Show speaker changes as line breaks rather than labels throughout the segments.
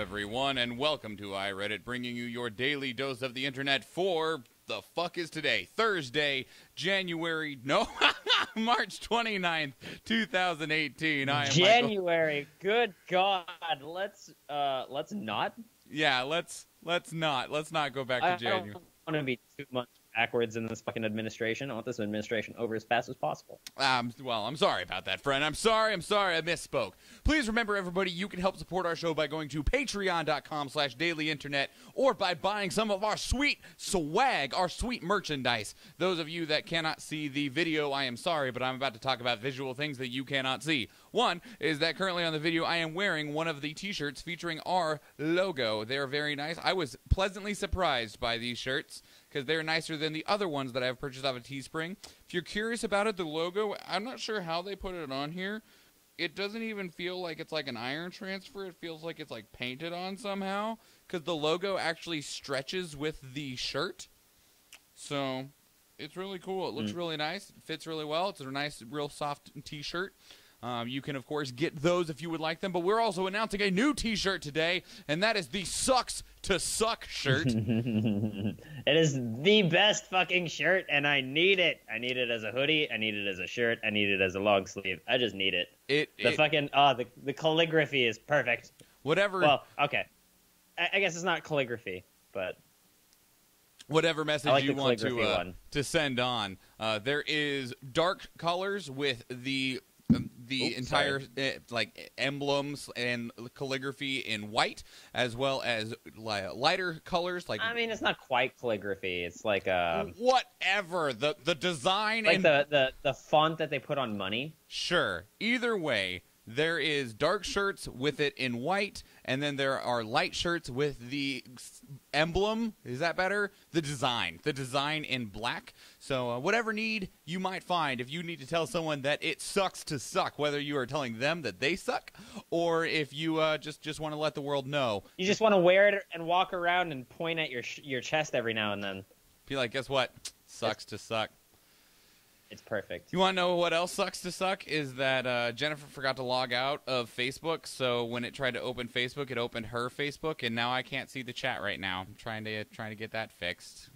everyone, and welcome to iReadit, bringing you your daily dose of the internet for the fuck is today? Thursday, March 29th, 2018. I am
January. Good God. Let's not.
Yeah, let's not. Let's not go back to January.
I don't want to be 2 months backwards in this fucking administration. I want this administration over as fast as possible.
Well, I'm sorry about that, friend. I'm sorry. I misspoke. Please remember, everybody, you can help support our show by going to patreon.com/dailyinternet or by buying some of our sweet swag, our sweet merchandise. Those of you that cannot see the video, I am sorry, but I'm about to talk about visual things that you cannot see. One is that currently on the video, I am wearing one of the t-shirts featuring our logo. They're very nice. I was pleasantly surprised by these shirts because they're nicer than the other ones that I've purchased off of Teespring. If you're curious about it, the logo, I'm not sure how they put it on here. It doesn't even feel like it's like an iron transfer. It feels like it's like painted on somehow because the logo actually stretches with the shirt. So it's really cool. It looks really nice. It fits really well. It's a nice, real soft t-shirt. You can, of course, get those if you would like them, but we're also announcing a new t-shirt today, and that is the Sucks to Suck shirt.
It is the best fucking shirt, and I need it. I need it as a hoodie. I need it as a shirt. I need it as a long sleeve. I just need it. The calligraphy is perfect.
Whatever.
Well, okay. I guess it's not calligraphy, but
whatever message you want to send on. There is dark colors with the entire like emblems and calligraphy in white, as well as lighter colors. Like,
I mean, it's not quite calligraphy. It's like
whatever the design,
like the font that they put on money.
Sure. Either way, there is dark shirts with it in white, and then there are light shirts with the emblem. Is that better? The design in black. So whatever need you might find, if you need to tell someone that it sucks to suck, whether you are telling them that they suck, or if you just want to let the world know.
You just want to wear it and walk around and point at your chest every now and then.
Be like, guess what? Sucks to suck.
It's perfect.
You want to know what else sucks to suck? Is that Jennifer forgot to log out of Facebook, so when it tried to open Facebook, it opened her Facebook, and now I can't see the chat right now. I'm trying to get that fixed.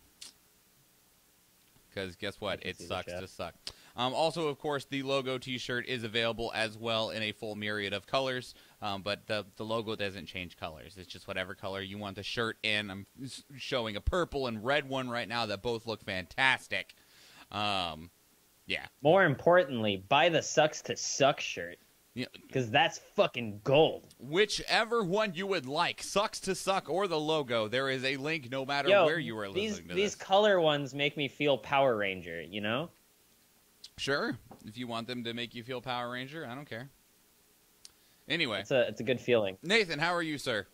Because guess what? It sucks to suck. Also, of course, the logo T-shirt is available as well in a full myriad of colors, but the logo doesn't change colors. It's just whatever color you want the shirt in. I'm showing a purple and red one right now that both look fantastic. Yeah.
More importantly, buy the Sucks to Suck shirt.
Yeah.
Because that's fucking gold.
Whichever one you would like, Sucks to Suck or the logo, there is a link no matter where you are listening to
these color ones make me feel Power Ranger, you know?
Sure. If you want them to make you feel Power Ranger, I don't care. Anyway.
It's a good feeling.
Nathan, how are you, sir?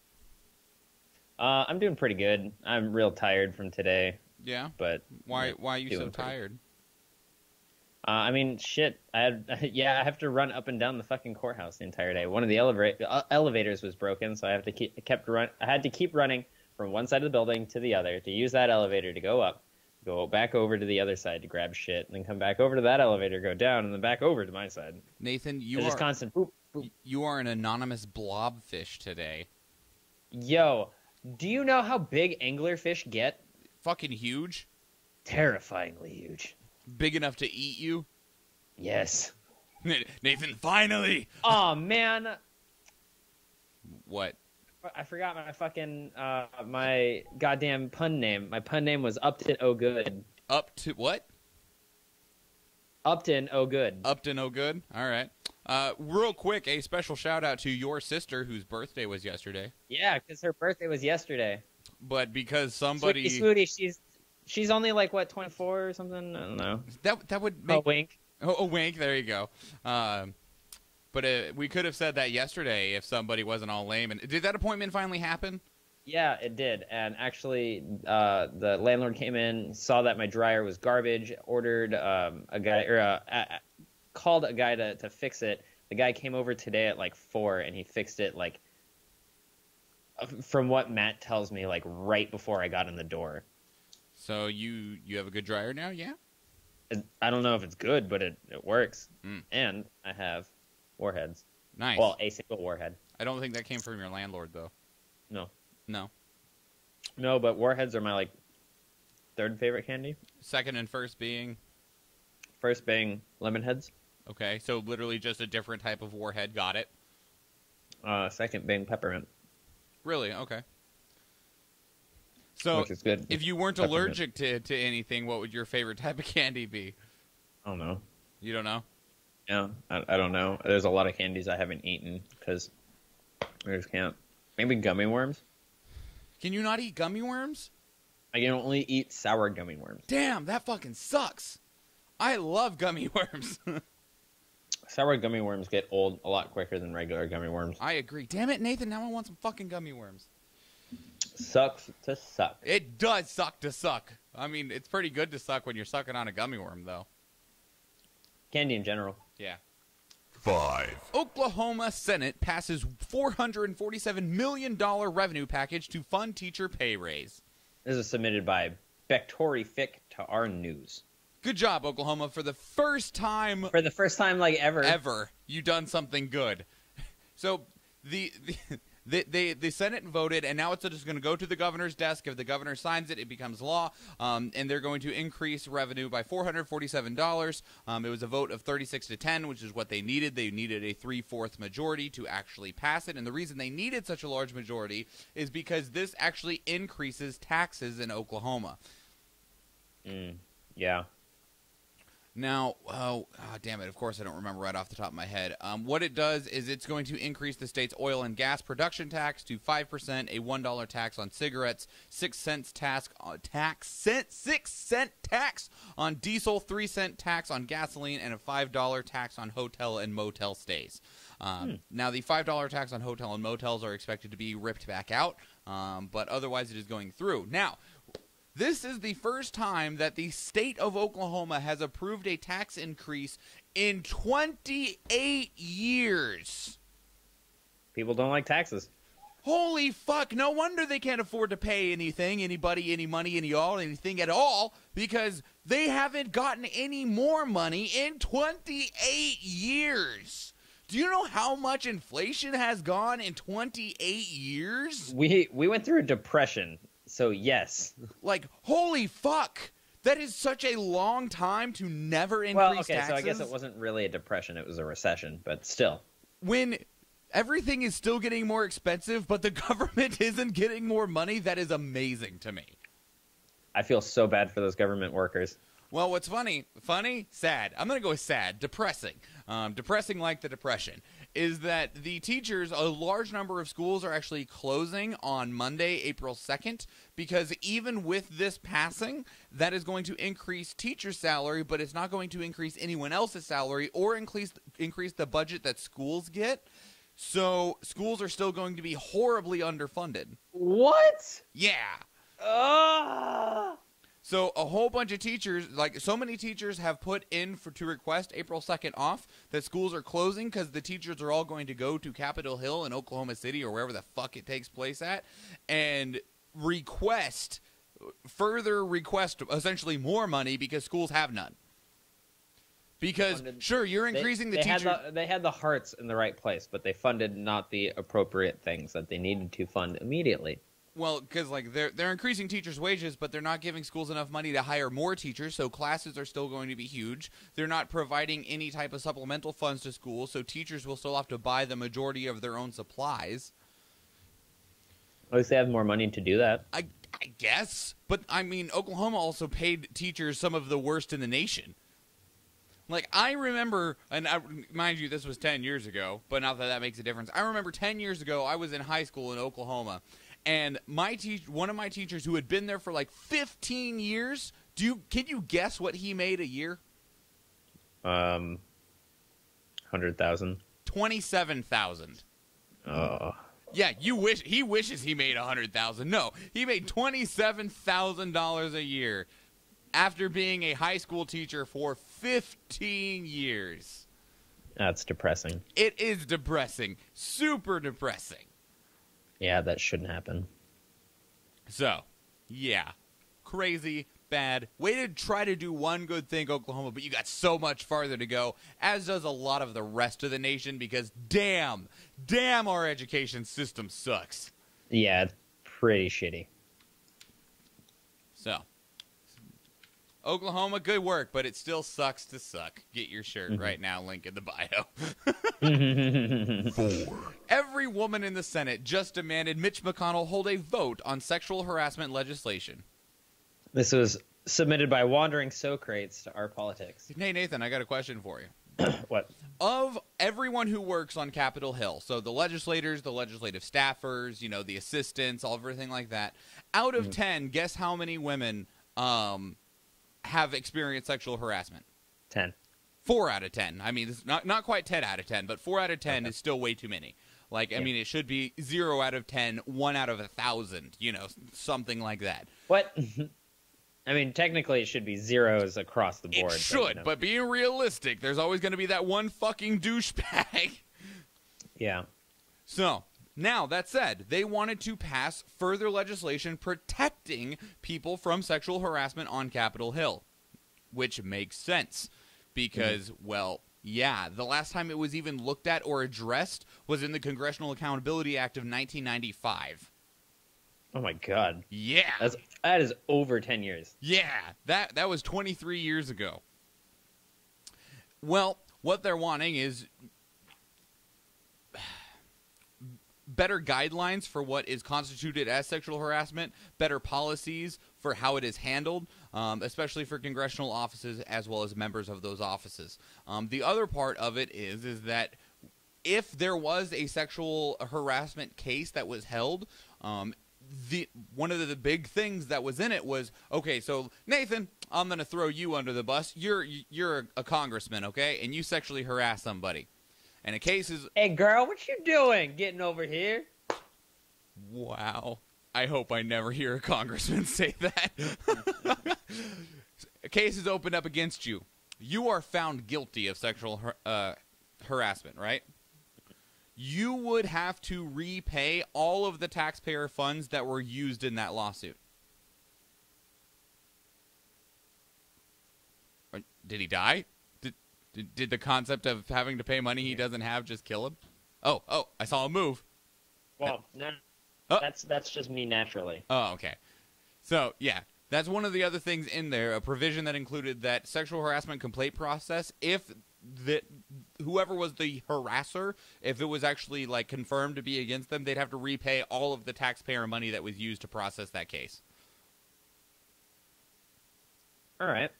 I'm doing pretty good. I'm real tired from today.
Yeah?
But
why are you so tired?
I mean, shit. I have to run up and down the fucking courthouse the entire day. One of the elevators was broken, so I had to keep running from one side of the building to the other to use that elevator to go up, go back over to the other side to grab shit, and then come back over to that elevator, go down, and then back over to my side.
Nathan,
just constant boop, boop.
You are an anonymous blobfish today.
Yo, do you know how big anglerfish get?
Fucking huge.
Terrifyingly huge.
Big enough to eat you?
Yes.
Nathan, finally!
Oh, man.
What?
I forgot my fucking, my goddamn pun name. My pun name was Upton O Good.
Up to what?
Upton O Good.
Upton O Good? All right. Real quick, a special shout out to your sister whose birthday was yesterday.
Yeah, because her birthday was yesterday.
But because somebody...
Sweetie, she's only like, what, 24 or something? I don't know.
That would make...
A wink.
Oh, a wink, there you go. But we could have said that yesterday if somebody wasn't all lame. And did that appointment finally happen?
Yeah, it did. And actually, the landlord came in, saw that my dryer was garbage, ordered called a guy to fix it. The guy came over today at like 4, and he fixed it like, from what Matt tells me, like right before I got in the door.
So you have a good dryer now, yeah?
I don't know if it's good, but it works. And I have warheads.
Nice.
Well, a single warhead.
I don't think that came from your landlord, though.
No.
No.
No, but Warheads are my, like, third favorite candy.
Second and first being?
First being Lemon Heads.
Okay, so literally just a different type of Warhead. Got it.
Second being Peppermint.
Really? Okay. So,
which is good.
If you weren't
Peppermint.
allergic to anything, what would your favorite type of candy be?
I don't know.
You don't know?
Yeah, I don't know. There's a lot of candies I haven't eaten because I just can't. Maybe gummy worms?
Can you not eat gummy worms?
I can only eat sour gummy worms.
Damn, that fucking sucks. I love gummy worms.
Sour gummy worms get old a lot quicker than regular gummy worms.
I agree. Damn it, Nathan, now I want some fucking gummy worms.
Sucks to suck.
It does suck to suck. I mean, it's pretty good to suck when you're sucking on a gummy worm, though.
Candy in general.
Yeah.
5,
Oklahoma Senate passes $447 million revenue package to fund teacher pay raise.
This is submitted by Bektori Fick to our news.
Good job, Oklahoma. For the first time
For the first time, like, ever.
you done something good. So the Senate voted, and now it's just going to go to the governor's desk. If the governor signs it, it becomes law, and they're going to increase revenue by $447. It was a vote of 36-10, which is what they needed. They needed a 3/4 majority to actually pass it, and the reason they needed such a large majority is because this actually increases taxes in Oklahoma.
Yeah.
Now, damn it, of course I don't remember right off the top of my head. What it does is it's going to increase the state's oil and gas production tax to 5%, a $1 tax on cigarettes, 6 cents 6 cent tax on diesel, 3 cent tax on gasoline, and a $5 tax on hotel and motel stays. Now, the $5 tax on hotel and motels are expected to be ripped back out, but otherwise it is going through. Now, this is the first time that the state of Oklahoma has approved a tax increase in 28 years.
People don't like taxes.
Holy fuck, no wonder they can't afford to pay anything, anybody, any money, anything at all, because they haven't gotten any more money in 28 years. Do you know how much inflation has gone in 28 years?
We went through a depression. So, yes.
Like, holy fuck! That is such a long time to never increase taxes.
So I guess it wasn't really a depression, it was a recession, but still.
When everything is still getting more expensive, but the government isn't getting more money, that is amazing to me.
I feel so bad for those government workers.
Well, what's funny, sad. I'm going to go with sad, depressing. Depressing like the Depression. Is that the teachers, a large number of schools are actually closing on Monday, April 2nd, because even with this passing, that is going to increase teacher salary, but it's not going to increase anyone else's salary or increase the budget that schools get. So schools are still going to be horribly underfunded.
What?
Yeah.
Ugh.
So a whole bunch of teachers, like so many teachers have put in to request April 2nd off that schools are closing because the teachers are all going to go to Capitol Hill in Oklahoma City or wherever the fuck it takes place at and further request essentially more money because schools have none. Because, sure, you're increasing the teacher...
They had the hearts in the right place, but they funded not the appropriate things that they needed to fund immediately.
Well, because like they're increasing teachers' wages, but they're not giving schools enough money to hire more teachers, so classes are still going to be huge. They're not providing any type of supplemental funds to schools, so teachers will still have to buy the majority of their own supplies.
At least they have more money to do that.
I guess. But, I mean, Oklahoma also paid teachers some of the worst in the nation. Like, I remember, and mind you, this was 10 years ago, but not that makes a difference. I remember 10 years ago, I was in high school in Oklahoma, and one of my teachers who had been there for like 15 years, can you guess what he made a year?
100,000.
27,000.
Oh.
Yeah, he wishes he made 100,000. No, he made $27,000 a year after being a high school teacher for 15 years.
That's depressing.
It is depressing. Super depressing.
Yeah, that shouldn't happen.
So, yeah. Crazy, bad. Way to try to do one good thing, Oklahoma, but you got so much farther to go, as does a lot of the rest of the nation, because damn, our education system sucks.
Yeah, it's pretty shitty.
So, Oklahoma, good work, but it still sucks to suck. Get your shirt right now, link in the bio.
4,
Every woman in the Senate just demanded Mitch McConnell hold a vote on sexual harassment legislation.
This was submitted by Wandering Socrates to Our Politics.
Hey, Nathan, I got a question for you.
What?
Of everyone who works on Capitol Hill, so the legislators, the legislative staffers, you know, the assistants, all everything like that, out of 10, guess how many women have experienced sexual harassment?
10.
4 out of 10. I mean, it's not quite 10 out of 10, but 4 out of 10 is still way too many. Like, I mean, it should be 0 out of 10, 1 out of 1,000, you know, something like that.
What? I mean, technically it should be zeros across the board.
It should, but being realistic, there's always going to be that one fucking douchebag.
Yeah.
So, now, that said, they wanted to pass further legislation protecting people from sexual harassment on Capitol Hill, which makes sense because, well, yeah, the last time it was even looked at or addressed was in the Congressional Accountability Act of 1995.
Oh my god.
Yeah.
That is over 10 years.
Yeah, that was 23 years ago. Well, what they're wanting is better guidelines for what is constituted as sexual harassment, better policies for how it is handled, especially for congressional offices as well as members of those offices. The other part of it is that if there was a sexual harassment case that was held, one of the big things that was in it was, okay, so Nathan, I'm going to throw you under the bus. You're a congressman, okay? And you sexually harass somebody. And a case is...
Hey, girl, what you doing getting over here?
Wow. I hope I never hear a congressman say that. A case is opened up against you. You are found guilty of sexual harassment, right? You would have to repay all of the taxpayer funds that were used in that lawsuit. Did he die? Did the concept of having to pay money he doesn't have just kill him? Oh, I saw him move.
Well, no, that's just me naturally.
Oh, okay. So, yeah, that's one of the other things in there, a provision that included that sexual harassment complaint process, if whoever was the harasser, if it was actually like confirmed to be against them, they'd have to repay all of the taxpayer money that was used to process that case.
All right.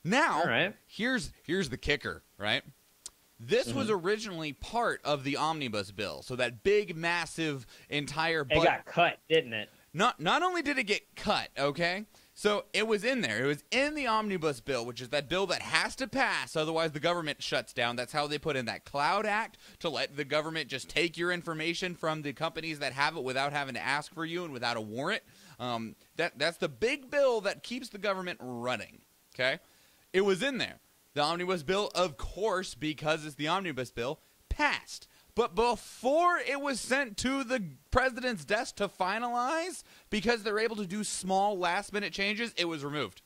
Now, here's the kicker, right? This was originally part of the omnibus bill, so that big, massive, entire...
It got cut, didn't it?
Not only did it get cut, okay? So it was in there. It was in the omnibus bill, which is that bill that has to pass, otherwise the government shuts down. That's how they put in that Cloud Act, to let the government just take your information from the companies that have it without having to ask for you and without a warrant. That's the big bill that keeps the government running, okay? It was in there. The omnibus bill, of course, because it's the omnibus bill, passed. But before it was sent to the president's desk to finalize, because they're able to do small last-minute changes, it was removed.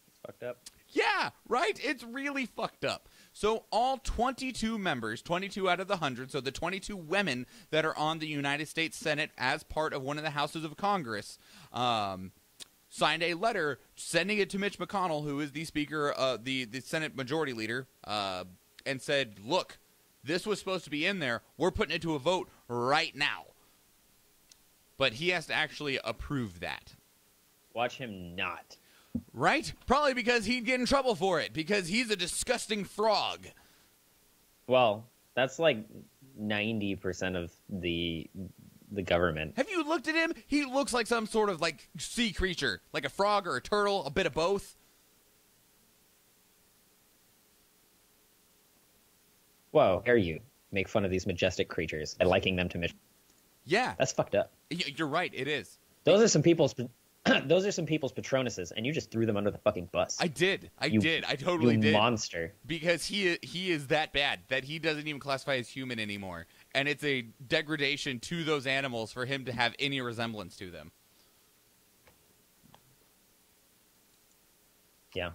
It's fucked up.
Yeah, right? It's really fucked up. So all 22 members, 22 out of the 100, so the 22 women that are on the United States Senate as part of one of the houses of Congress, signed a letter sending it to Mitch McConnell, who is the Speaker, the Senate Majority Leader, and said, look, this was supposed to be in there. We're putting it to a vote right now. But he has to actually approve that.
Watch him not.
Right? Probably because he'd get in trouble for it, because he's a disgusting frog.
Well, that's like 90% of the government.
Have you looked at him? He looks like some sort of like sea creature, like a frog or a turtle, a bit of both.
Whoa, dare you make fun of these majestic creatures by liking them to Mitch?
Yeah.
That's fucked up.
You're right, it is.
Those are some people's Patronuses, and you just threw them under the fucking bus.
I did. I totally did.
You monster.
Because he is that bad that he doesn't even classify as human anymore. And it's a degradation to those animals for him to have any resemblance to them.
Yeah.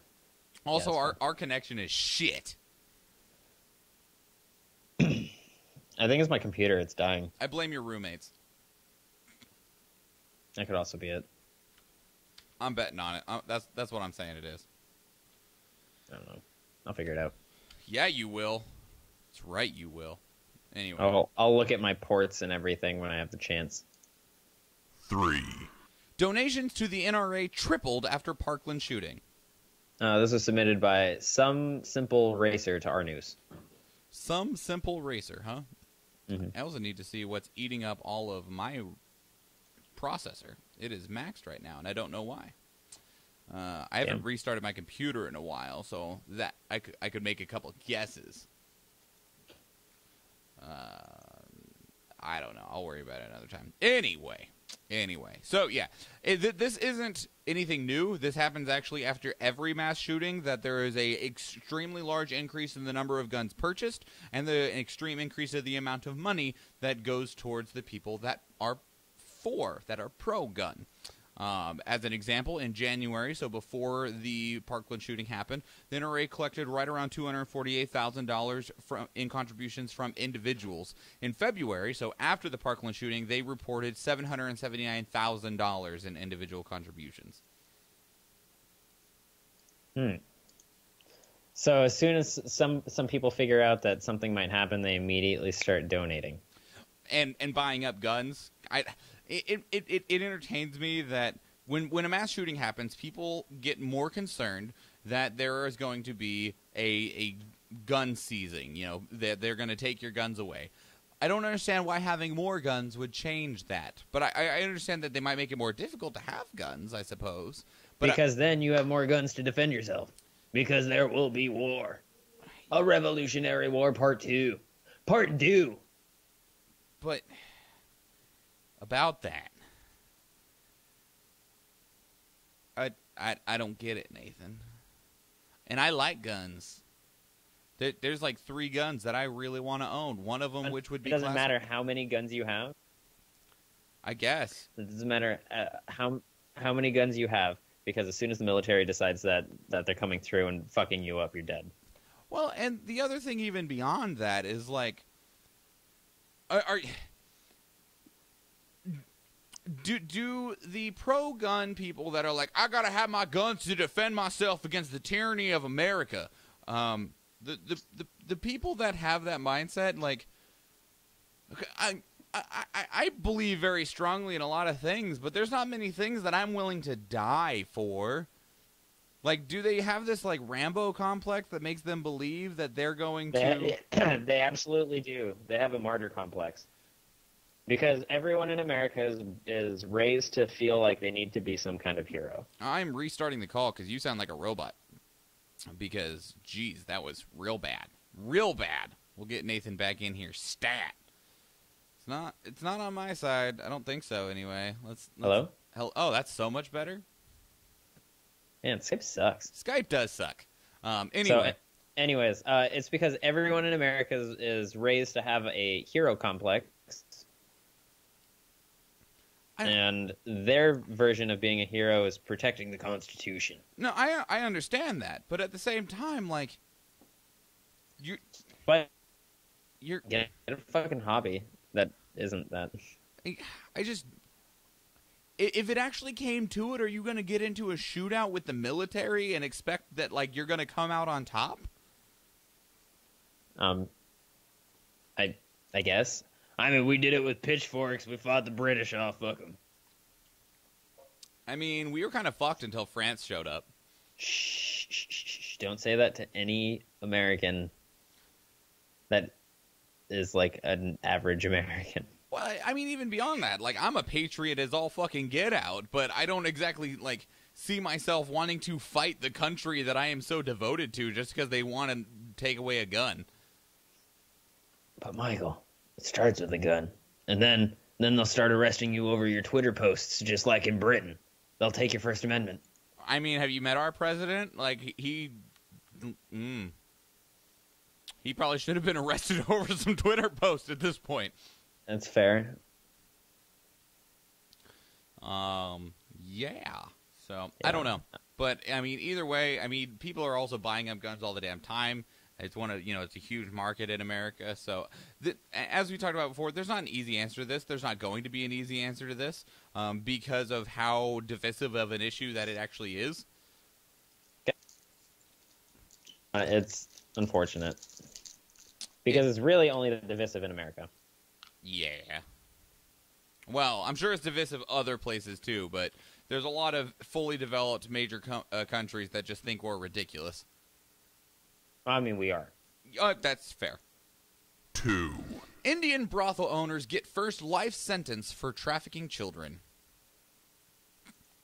Also, our connection is shit.
I think it's my computer. It's dying.
I blame your roommates.
That could also be it.
I'm betting on it. That's what I'm saying it is.
I don't know. I'll figure it out.
Yeah, you will. That's right, you will. Anyway.
I'll look at my ports and everything when I have the chance.
3.
Donations to the NRA tripled after Parkland shooting.
This was submitted by some simple racer to our news.
Some simple racer, huh?
Mm-hmm.
I also need to see what's eating up all of my processor. It is maxed right now, and I don't know why. I haven't restarted my computer in a while, so that I could make a couple guesses. I don't know. I'll worry about it another time. Anyway. So, yeah. This isn't anything new. This happens actually after every mass shooting, that there is a extremely large increase in the number of guns purchased and an extreme increase of the amount of money that goes towards the people that are pro-gun. As an example, in January, so before the Parkland shooting happened, the NRA collected right around $248,000 in contributions from individuals. In February, so after the Parkland shooting, they reported $779,000 in individual contributions.
So as soon as some people figure out that something might happen, they immediately start donating.
And buying up guns. It entertains me that when a mass shooting happens, people get more concerned that there is going to be a gun seizing, that they're going to take your guns away. I don't understand why having more guns would change that. But I understand that they might make it more difficult to have guns, I suppose. But
because then you have more guns to defend yourself. Because there will be war. A Revolutionary War Part 2. Part 2.
But about that, I don't get it, Nathan. And I like guns. There's like 3 guns that I really want to own. One of them, which would be
it doesn't matter how many guns you have.
I guess
It doesn't matter how many guns you have, because as soon as the military decides that they're coming through and fucking you up, you're dead.
Well, and the other thing even beyond that is like, do the pro-gun people that are like, I gotta have my guns to defend myself against the tyranny of America, the people that have that mindset, like, I believe very strongly in a lot of things, but there's not many things that I'm willing to die for. Like, do they have this, like, Rambo complex that makes them believe that they're going to...
They absolutely do. They have a martyr complex. Because everyone in America is raised to feel like they need to be some kind of hero.
I'm restarting the call because you sound like a robot. Because, geez, that was real bad. Real bad. We'll get Nathan back in here. Stat. It's not on my side. I don't think so, anyway.
Hello?
Oh, that's so much better?
Man, Skype sucks.
Skype does suck. Anyway.
Anyways, it's because everyone in America is raised to have a hero complex. And their version of being a hero is protecting the Constitution.
No, I understand that. But at the same time, like... You're
Get a fucking hobby that isn't that.
I just... If it actually came to it, are you going to get into a shootout with the military and expect that, like, you're going to come out on top?
I guess. I mean, we did it with pitchforks. We fought the British off. Fuck them.
I mean, we were kind of fucked until France showed up.
Shh. Don't say that to any American that is like an average American.
Well, I mean, even beyond that, like, I'm a patriot as all fucking get out, but I don't exactly, like, see myself wanting to fight the country that I am so devoted to just because they want to take away a gun.
But, Michael, it starts with a gun. And then they'll start arresting you over your Twitter posts, just like in Britain. They'll take your First Amendment.
I mean, have you met our president? Like, he probably should have been arrested over some Twitter posts at this point.
That's fair.
Yeah. So, I don't know. But, I mean, either way, I mean, people are also buying up guns all the damn time. It's it's a huge market in America. So, as we talked about before, there's not an easy answer to this. There's not going to be an easy answer to this because of how divisive of an issue that it actually is.
It's unfortunate because it's really only divisive in America.
Yeah. Well, I'm sure it's divisive other places too, but there's a lot of fully developed major countries that just think we're ridiculous.
I mean, we are.
That's fair.
2.
Indian brothel owners get first life sentence for trafficking children.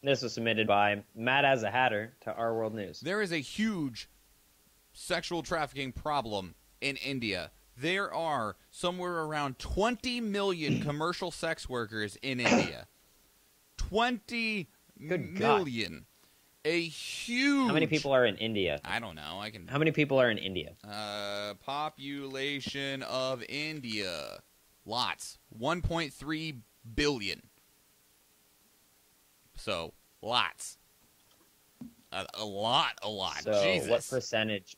This was submitted by Matt as a Hatter to Our World News.
There is a huge sexual trafficking problem in India. There are somewhere around 20 million commercial sex workers in India. 20 million. A huge...
How many people are in India?
I don't know.
How many people are in India?
Population of India. Lots. 1.3 billion. So, lots. A lot.
So,
Jesus.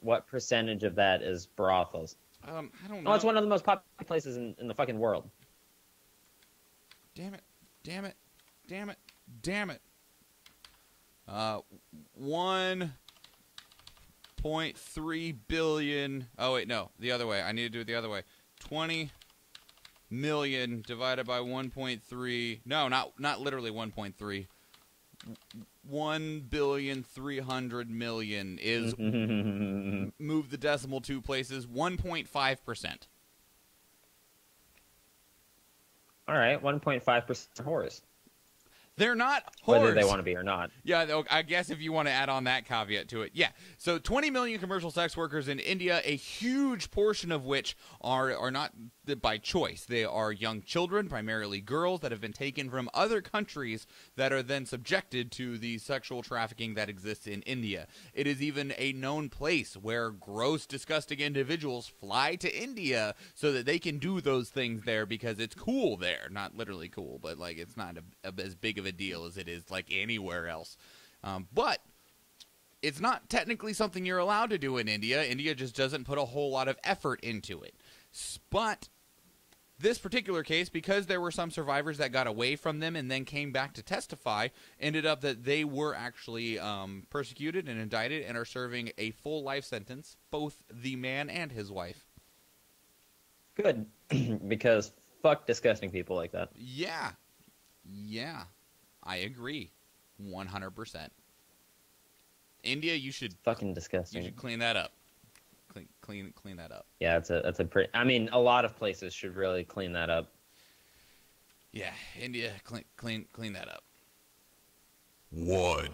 what percentage of that is brothels?
I don't know.
Oh, it's one of the most popular places in the fucking world.
Damn it. 1.3 billion. Oh, wait, no. The other way. I need to do it the other way. 20 million divided by 1.3. No, not literally 1.3. 1,300,000,000 is, move the decimal 2 places, 1.5%.
All right, 1.5% whores.
They're not whores.
Whether they want to be or not.
Yeah, I guess if you want to add on that caveat to it. Yeah, so 20 million commercial sex workers in India, a huge portion of which are not by choice. They are young children, primarily girls, that have been taken from other countries that are then subjected to the sexual trafficking that exists in India. It is even a known place where gross, disgusting individuals fly to India so that they can do those things there because it's cool there. Not literally cool, but like it's not as big of a deal as it is like anywhere else. But it's not technically something you're allowed to do in India. India just doesn't put a whole lot of effort into it. But this particular case, because there were some survivors that got away from them and then came back to testify, ended up that they were actually persecuted and indicted and are serving a full life sentence, both the man and his wife.
Good, because fuck disgusting people like that.
Yeah, I agree, 100%. India, you should
fucking disgusting.
You should clean that up. Clean that up.
Yeah, that's a pretty. I mean, a lot of places should really clean that up.
Yeah, India, clean that up.
1.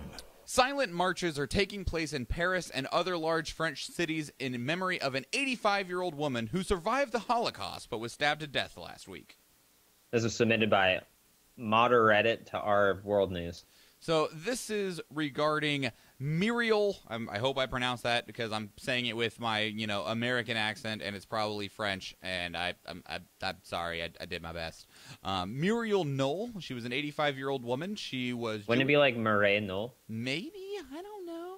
Silent marches are taking place in Paris and other large French cities in memory of an 85-year-old woman who survived the Holocaust but was stabbed to death last week.
This was submitted by iReadit to Our World News.
So this is regarding Marielle. I hope I pronounced that because I'm saying it with my American accent and it's probably French. And I'm sorry, I did my best. Marielle Knoll. She was an 85-year-old woman. She was.
Wouldn't it be like Marielle Knoll?
Maybe, I don't know.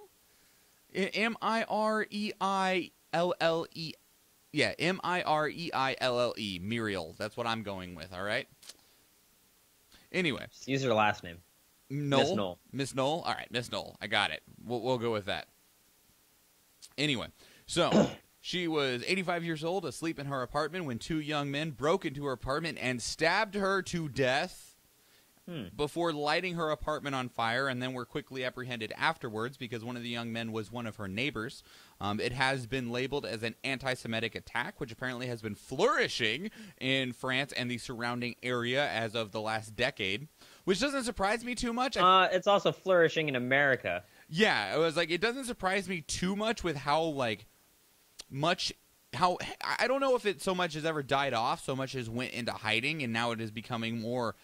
Marielle. Yeah, Marielle. Marielle. That's what I'm going with. All right. Anyway,
just use her last name.
Knoll? Miss Knoll? All right, Miss Knoll. I got it. We'll go with that. Anyway, so she was 85 years old, asleep in her apartment when 2 young men broke into her apartment and stabbed her to death before lighting her apartment on fire, and then were quickly apprehended afterwards because one of the young men was one of her neighbors. It has been labeled as an anti-Semitic attack, which apparently has been flourishing in France and the surrounding area as of the last decade. Which doesn't surprise me too much.
It's also flourishing in America.
Yeah, it was like it doesn't surprise me too much with how I don't know if it so much has ever died off, so much as went into hiding, and now it is becoming more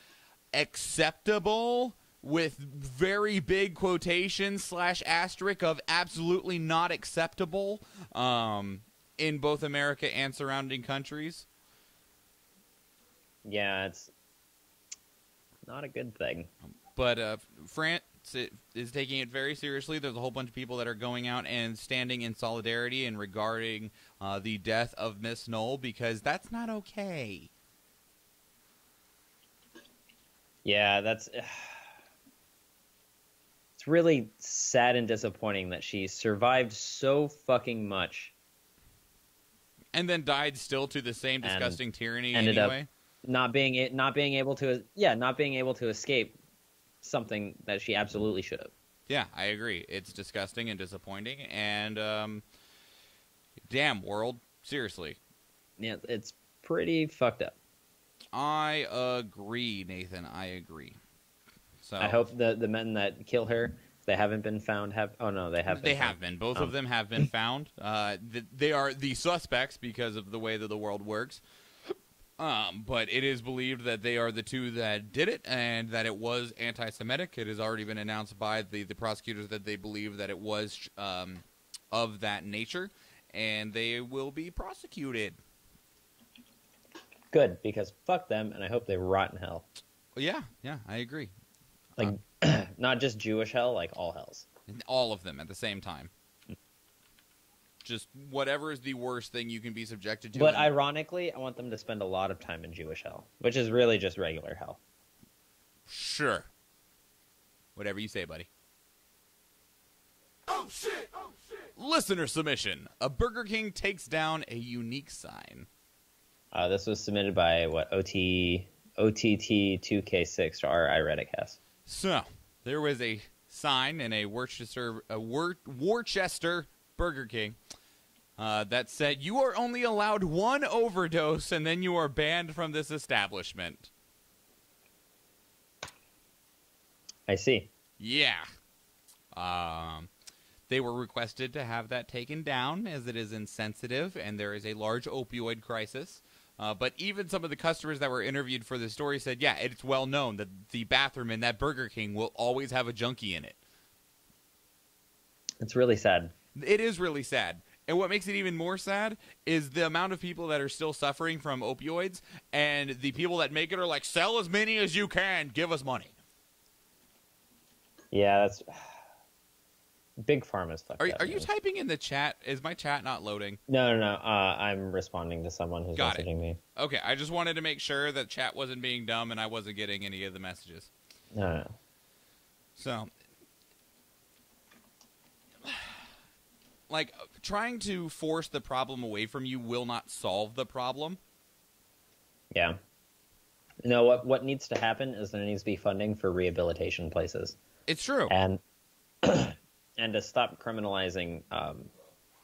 acceptable with very big quotations / asterisk of absolutely not acceptable in both America and surrounding countries.
Yeah, it's not a good thing.
But is taking it very seriously. There's a whole bunch of people that are going out and standing in solidarity and regarding the death of Miss Knoll, because that's not okay.
Yeah, it's really sad and disappointing that she survived so fucking much.
And then died still to the same disgusting tyranny
ended
anyway.
Up not being able to escape something that she absolutely should have.
Yeah, I agree. It's disgusting and disappointing, and damn world, seriously.
Yeah, it's pretty fucked up.
I agree, Nathan. I agree. So
I hope the men that kill her, they haven't been found. They have been.
They have been. Both of them have been found. They are the suspects because of the way that the world works. But it is believed that they are the two that did it, and that it was anti-Semitic. It has already been announced by the prosecutors that they believe that it was of that nature, and they will be prosecuted.
Good, because fuck them, and I hope they rot in hell.
Yeah, I agree.
Like, not just Jewish hell, like all hells.
All of them at the same time. Just whatever is the worst thing you can be subjected to.
But ironically, I want them to spend a lot of time in Jewish hell, which is really just regular hell.
Sure. Whatever you say, buddy. Oh, shit! Listener submission. A Burger King takes down a unique sign.
This was submitted by, OTT2K6 to our iReadit cast.
So, there was a sign in a Worcester Burger King that said, "You are only allowed one overdose, and then you are banned from this establishment."
I see.
Yeah. They were requested to have that taken down, as it is insensitive, and there is a large opioid crisis. But even some of the customers that were interviewed for the story said, yeah, it's well known that the bathroom in that Burger King will always have a junkie in it.
It's really sad.
It is really sad. And what makes it even more sad is the amount of people that are still suffering from opioids, and the people that make it are like, sell as many as you can, give us money.
Yeah, that's... Big Pharma's fucked up.
Are you typing in the chat? Is my chat not loading?
No. I'm responding to someone who's messaging me.
Okay, I just wanted to make sure that chat wasn't being dumb and I wasn't getting any of the messages.
No.
So, like, trying to force the problem away from you will not solve the problem.
Yeah. No, what needs to happen is there needs to be funding for rehabilitation places.
It's true.
And and to stop criminalizing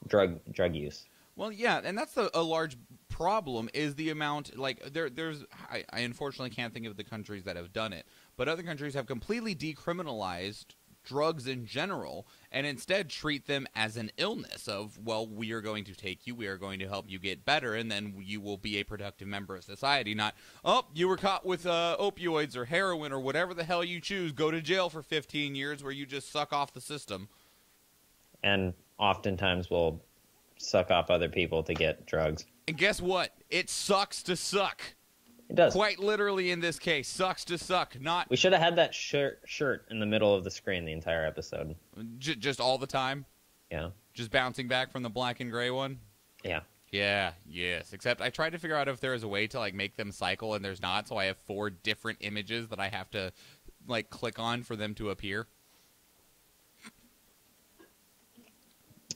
drug use.
Well, yeah, and that's a large problem is the amount, like, I unfortunately can't think of the countries that have done it, but other countries have completely decriminalized drugs in general and instead treat them as an illness of, well, we are going to take you, we are going to help you get better, and then you will be a productive member of society, not, oh, you were caught with opioids or heroin or whatever the hell you choose, go to jail for 15 years where you just suck off the system.
And oftentimes will suck off other people to get drugs.
And guess what? It sucks to suck.
It does.
Quite literally in this case. Sucks to suck. Not.
We should have had that shirt in the middle of the screen the entire episode.
Just all the time?
Yeah.
Just bouncing back from the black and gray one?
Yeah.
Yeah, yes. Except I tried to figure out if there is a way to, like, make them cycle, and there's not, so I have 4 different images that I have to, like, click on for them to appear.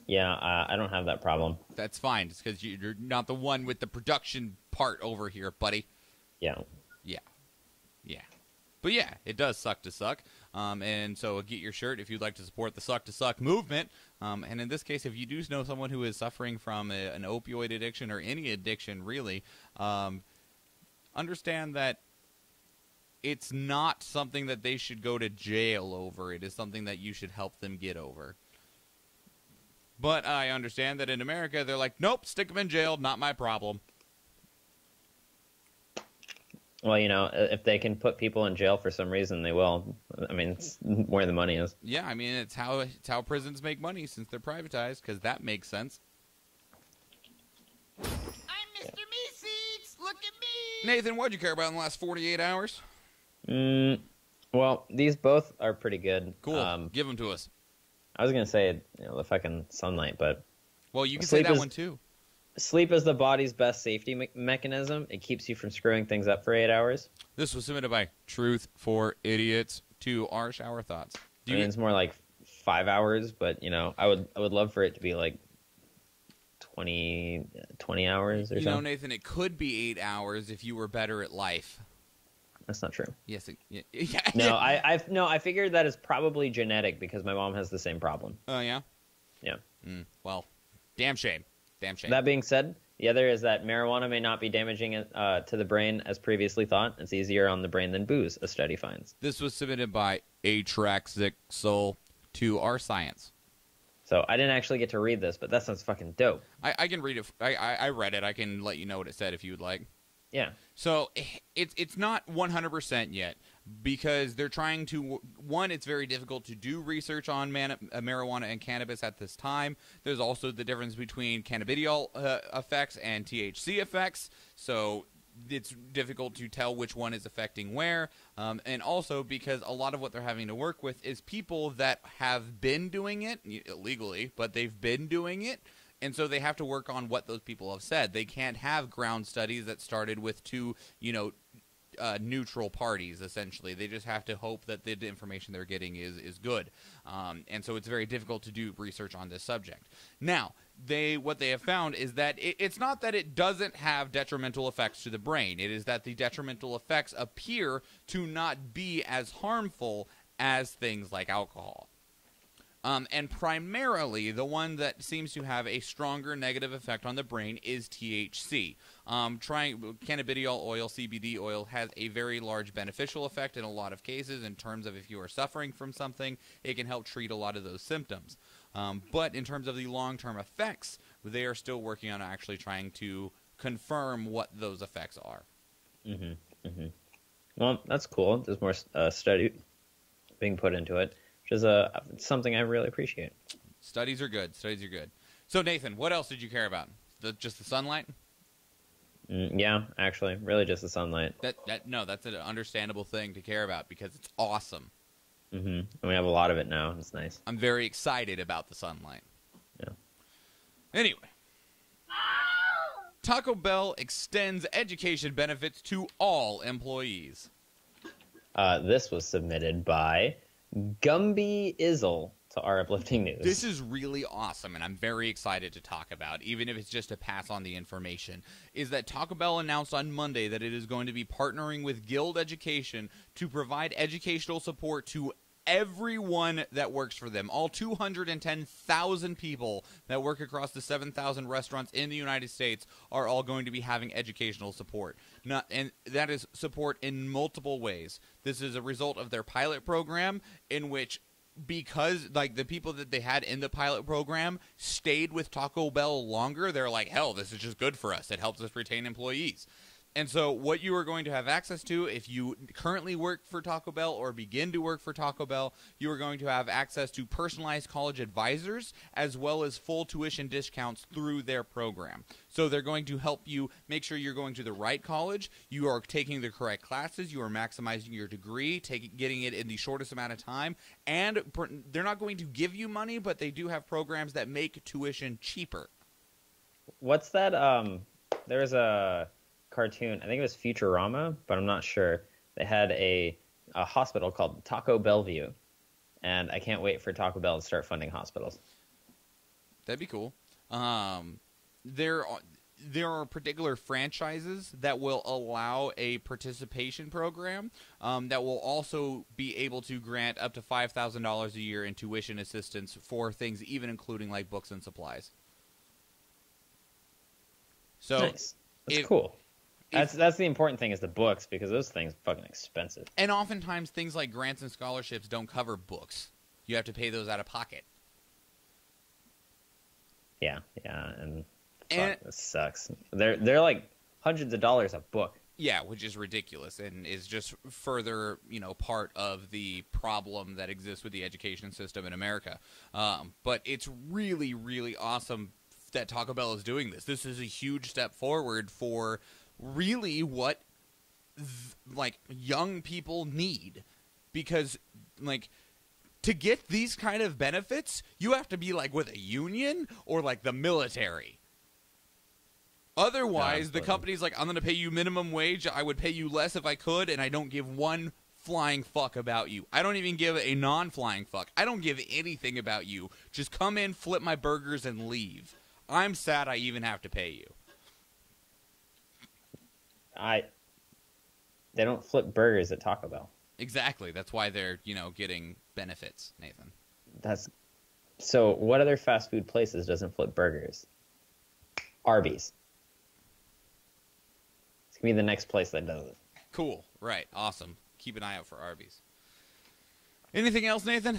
Yeah, I don't have that problem.
That's fine. It's because you're not the one with the production part over here, buddy.
Yeah.
Yeah. But yeah, it does suck to suck. And so get your shirt if you'd like to support the Suck to Suck movement. And in this case, if you do know someone who is suffering from an opioid addiction or any addiction, really, understand that it's not something that they should go to jail over. It is something that you should help them get over. But I understand that in America, they're like, nope, stick them in jail, not my problem.
Well, you know, if they can put people in jail for some reason, they will. I mean, it's where the money is.
Yeah, I mean, it's how prisons make money since they're privatized, because that makes sense. I'm Mr. Meeseeks! Look at me! Nathan, what'd you care about in the last 48 hours?
Well, these both are pretty good.
Cool. Give them to us.
I was gonna say, the fucking sunlight, but
Well, you can say that one too.
Sleep is the body's best safety mechanism. It keeps you from screwing things up for 8 hours.
This was submitted by Truth for Idiots to our shower thoughts.
It's more like 5 hours, but I would love for it to be like 20 hours or something.
Nathan, it could be 8 hours if you were better at life.
That's not true.
Yes. Yeah.
No, I figured that is probably genetic because my mom has the same problem.
Oh, yeah?
Yeah.
Well, damn shame. Damn shame.
That being said, the other is that marijuana may not be damaging to the brain as previously thought. It's easier on the brain than booze, a study finds.
This was submitted by Atraxixol to our science.
So I didn't actually get to read this, but that sounds fucking dope.
I can read it. I read it. I can let you know what it said if you would like.
Yeah.
So it's not 100% yet because they're trying to, one, it's very difficult to do research on marijuana and cannabis at this time. There's also the difference between cannabidiol effects and THC effects. So it's difficult to tell which one is affecting where. And also because a lot of what they're having to work with is people that have been doing it illegally, but they've been doing it. And so they have to work on what those people have said. They can't have ground studies that started with two, neutral parties, essentially. They just have to hope that the information they're getting is good. And so it's very difficult to do research on this subject. Now, what they have found is that it's not that it doesn't have detrimental effects to the brain. It is that the detrimental effects appear to not be as harmful as things like alcohol. And primarily, the one that seems to have a stronger negative effect on the brain is THC. Cannabidiol oil, CBD oil, has a very large beneficial effect in a lot of cases in terms of if you are suffering from something, it can help treat a lot of those symptoms. But in terms of the long-term effects, they are still working on actually trying to confirm what those effects are.
Mm-hmm. Mm-hmm. Well, that's cool. There's more study being put into it. Which is something I really appreciate.
Studies are good. So, Nathan, what else did you care about? Just the sunlight?
Yeah, actually. Really just the sunlight.
That's an understandable thing to care about because it's awesome.
Mm-hmm. And we have a lot of it now. It's nice.
I'm very excited about the sunlight.
Yeah.
Anyway. Taco Bell extends education benefits to all employees.
This was submitted by Gumby Izzle to our uplifting news.
This is really awesome, and I'm very excited to talk about, even if it's just to pass on the information, is that Taco Bell announced on Monday that it is going to be partnering with Guild Education to provide educational support to everyone that works for them. All 210,000 people that work across the 7,000 restaurants in the United States are all going to be having educational support. And that is support in multiple ways. This is a result of their pilot program in which, because the people that they had in the pilot program stayed with Taco Bell longer, they're like, hell, this is just good for us. It helps us retain employees. And so what you are going to have access to if you currently work for Taco Bell or begin to work for Taco Bell, you are going to have access to personalized college advisors as well as full tuition discounts through their program. So they're going to help you make sure you're going to the right college, you are taking the correct classes, you are maximizing your degree, getting it in the shortest amount of time, and they're not going to give you money, but they do have programs that make tuition cheaper.
What's that? There's a cartoon, I think it was Futurama, but I'm not sure. They had a hospital called Taco Bellevue, and I can't wait for Taco Bell to start funding hospitals.
That'd be cool. There are particular franchises that will allow a participation program that will also be able to grant up to $5,000 a year in tuition assistance for things even including like books and supplies. So
nice. That's cool. That's the important thing is the books, because those things are fucking expensive.
And oftentimes things like grants and scholarships don't cover books. You have to pay those out of pocket.
Yeah, and this sucks. They're like hundreds of dollars a book.
Yeah, which is ridiculous and is just further, part of the problem that exists with the education system in America. But it's really, really awesome that Taco Bell is doing this. This is a huge step forward for really what young people need. because, like, to get these kind of benefits, you have to be, like, with a union or, like, the military. Otherwise, the company's like, I'm going to pay you minimum wage. I would pay you less if I could, and I don't give one flying fuck about you. I don't even give a non-flying fuck. I don't give anything about you. Just come in, flip my burgers, and leave. I'm sad I even have to pay you.
They don't flip burgers at Taco Bell.
Exactly. That's why they're, getting benefits, Nathan.
So what other fast food places doesn't flip burgers? Arby's. It's going to be the next place that does it.
Cool. Right. Awesome. Keep an eye out for Arby's. Anything else, Nathan?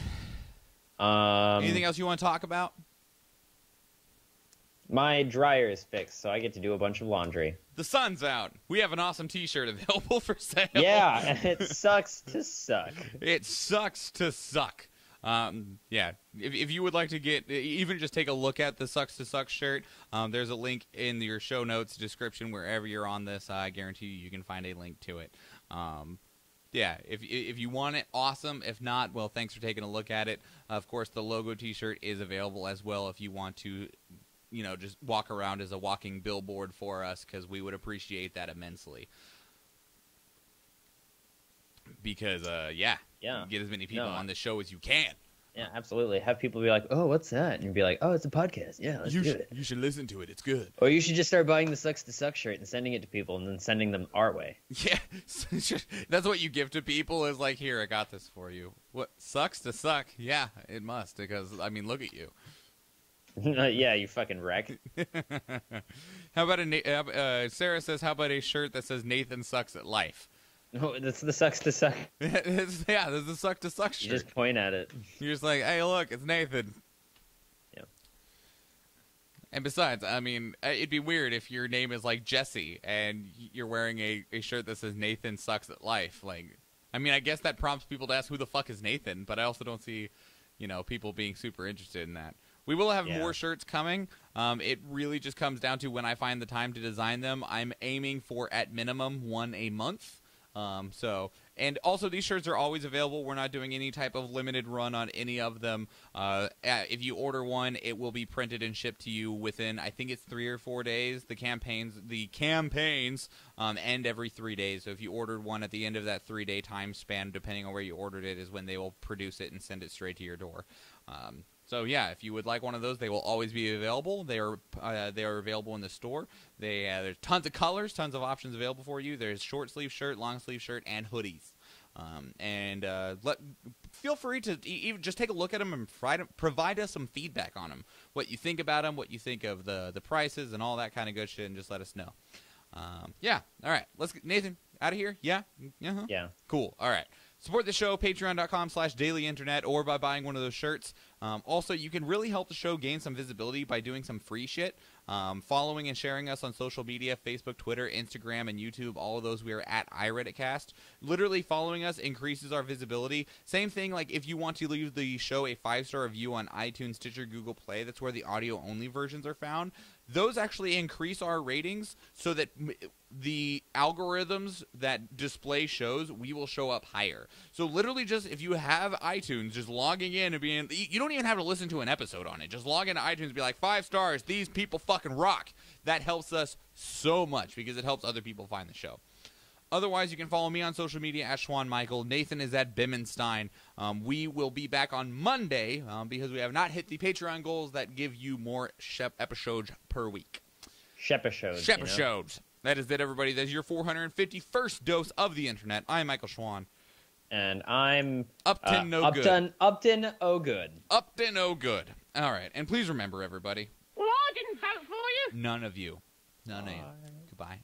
Anything else you want to talk about?
My dryer is fixed, so I get to do a bunch of laundry.
The sun's out. We have an awesome t-shirt available for sale.
Yeah, and it sucks to suck.
It sucks to suck. Yeah, if you would like to get, even just take a look at the Sucks to Suck shirt, there's a link in your show notes description wherever you're on this. I guarantee you can find a link to it. Yeah, if you want it, awesome. If not, well, thanks for taking a look at it. Of course, the logo t-shirt is available as well if you want to, just walk around as a walking billboard for us, because we would appreciate that immensely. Because, yeah, get as many people on the show as you can.
Yeah, absolutely. Have people be like, oh, what's that? And you'd be like, oh, it's a podcast. Yeah, let's do it.
You should listen to it. It's good.
Or you should just start buying the Sucks to Suck shirt and sending it to people and then sending them our way.
Yeah, that's what you give to people is like, here, I got this for you. What, Sucks to Suck? Yeah, it must, because, look at you.
Yeah, you fucking wreck.
How about Sarah says, how about a shirt that says Nathan sucks at life?
No, that's the Sucks to Suck.
There's the Suck to Suck shirt.
You just point at it.
You're just like, hey, look, it's Nathan.
Yeah.
And besides, it'd be weird if your name is like Jesse and you're wearing a shirt that says Nathan sucks at life. Like, I guess that prompts people to ask who the fuck is Nathan, but I also don't see, people being super interested in that. We will have more shirts coming. It really just comes down to when I find the time to design them. I'm aiming for, at minimum, one a month. And also these shirts are always available. We're not doing any type of limited run on any of them. If you order one, it will be printed and shipped to you within, I think it's 3 or 4 days. The campaigns end every 3 days. So if you ordered one at the end of that 3-day time span, depending on where you ordered it, is when they will produce it and send it straight to your door. So yeah, if you would like one of those, they will always be available. They are available in the store. There's tons of colors, tons of options available for you. There's short sleeve shirt, long sleeve shirt, and hoodies. Feel free to even just take a look at them and provide us some feedback on them. What you think about them, what you think of the prices, and all that kind of good shit, and just let us know. Yeah. All right. Let's get Nathan out of here. Yeah. Uh-huh.
Yeah.
Cool. All right. Support the show, patreon.com/dailyinternet, or by buying one of those shirts. Also, you can really help the show gain some visibility by doing some free shit. Following and sharing us on social media, Facebook, Twitter, Instagram, and YouTube. All of those, we are at iReaditcast. Literally following us increases our visibility. Same thing, like if you want to leave the show a 5-star review on iTunes, Stitcher, Google Play, that's where the audio-only versions are found. Those actually increase our ratings so that the algorithms that display shows, we will show up higher. So literally just, if you have iTunes, just logging in and being, you don't even have to listen to an episode on it. Just log into iTunes and be like, 5 stars, these people fucking rock. That helps us so much because it helps other people find the show. Otherwise, you can follow me on social media at Schwahn Michael. Nathan is at Bimmenstein. We will be back on Monday because we have not hit the Patreon goals that give you more episodes per week. Shepishodes. That is it, everybody. That is your 451st dose of the internet. I'm Michael Schwahn.
And I'm
Upton No Good.
Upton O Good.
Upton O Good. All right. And please remember, everybody.
Well, I didn't vote for you.
None of you. None of you. Goodbye.